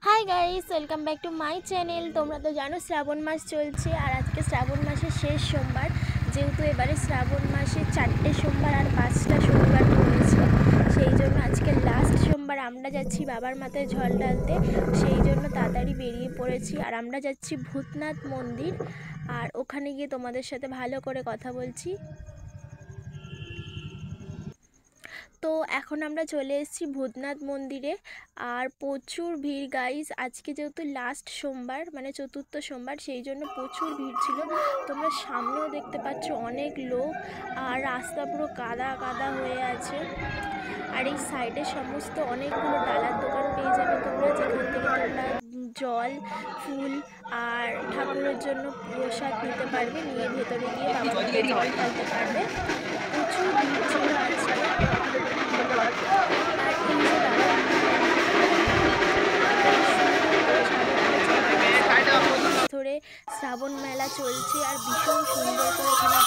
Hi guys welcome back to my channel. तुम्हारा तो जानो श्रावण मास चलছে আর আজকে শ্রাবণ মাসের শেষ সোমবার। যেহেতু এবারে শ্রাবণ মাসে 4টে সোমবার আর 5টা শনিবার পড়েছে, সেই জন্য আজকে লাস্ট সোমবার আমরা যাচ্ছি বাবার মাথায় জল ঢালতে। সেই জন্য তাড়াতাড়ি বেরিয়ে পড়েছি আর আমরা যাচ্ছি ভূতনাথ মন্দির। আর ওখানে গিয়ে তোমাদের সাথে ভালো করে কথা বলছি। তো এখন আমরা চলে এসেছি ভূতনাথ মন্দিরে আর প্রচুর ভিড় গাইস। আজকে যেহেতু লাস্ট সোমবার মানে চতুর্থ সোমবার, সেই জন্য প্রচুর ভিড় ছিল। তোমরা সামনেও দেখতে পাচ্ছ অনেক লোক আর রাস্তা পুরো কাদা কাদা হয়ে আছে। আর এই সাইডে সমস্ত অনেকগুলো ডালার দোকান পেয়ে যাবে তোমরা, যেখান থেকে তোমরা জল ফুল আর ঠাকুরের জন্য প্রসাদ নিতে পারবে, নিয়ে ভেতরে গিয়ে বাবাকে জল ঢালতে পারবে। প্রচুর ভিড় ছিল আজকে। ধরে শ্রাবণ মেলা চলছে আর ভীষণ সুন্দর করে এখানে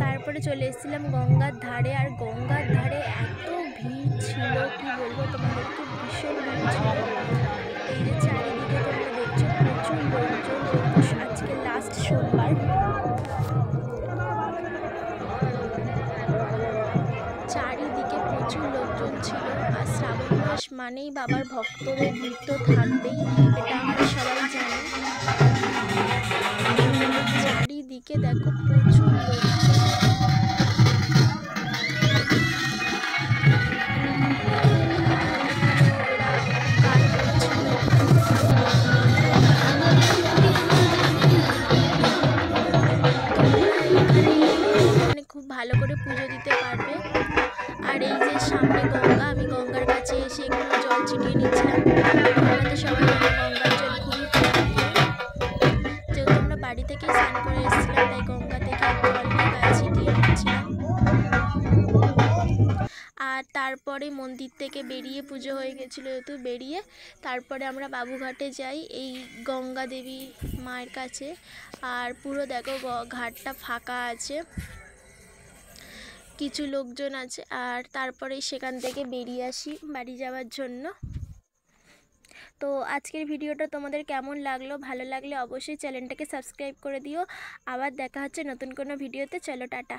তারপরে চলে এসেছিলাম গঙ্গার ধারে। আর গঙ্গার ধারে এত ভিড় ছিল কি বলবো তোমাদেরকে, ভীষণ ভিড় ছিল। এই যে চারিদিকে তোমরা দেখছো প্রচুর লোকজন, আজকে লাস্ট সোমবার। চারিদিকে প্রচুর লোকজন ছিল। আর শ্রাবণ মাস মানেই বাবার ভক্তদের ভিড় তো থাকবেই, এটা আমরা সবাই জানি। চারিদিকে দেখো প্রচুর লোকজন। খুব ভালো করে পুজো দিতে পারবে। আর এই যে সামনে গঙ্গা, আমি গঙ্গার কাছে এসে একটু জল ছিটিয়ে নিচ্ছিলাম। আমরা তো সবাই গঙ্গার জল খুবই যেহেতু আমরা বাড়ি থেকেই স্নান করে এসেছিলাম, তাই গঙ্গা থেকে জল নিয়ে গায়ে ছিটিয়ে নিচ্ছিলাম। আর তারপরে মন্দির থেকে বেরিয়ে পুজো হয়ে গেছিলো, যেহেতু বেরিয়ে তারপরে আমরা বাবুঘাটে যাই এই গঙ্গা দেবী মায়ের কাছে। আর পুরো দেখো ঘাটটা ফাঁকা আছে, কিছু লোকজন আছে। আর তারপরে সেখান থেকে বেরিয়ে আসি বাড়ি যাওয়ার জন্য। তো আজকের ভিডিওটা তোমাদের কেমন লাগলো, ভালো লাগলে অবশ্যই চ্যানেলটাকে সাবস্ক্রাইব করে দিও। আবার দেখা হচ্ছে নতুন কোনো ভিডিওতে। চলো টাটা।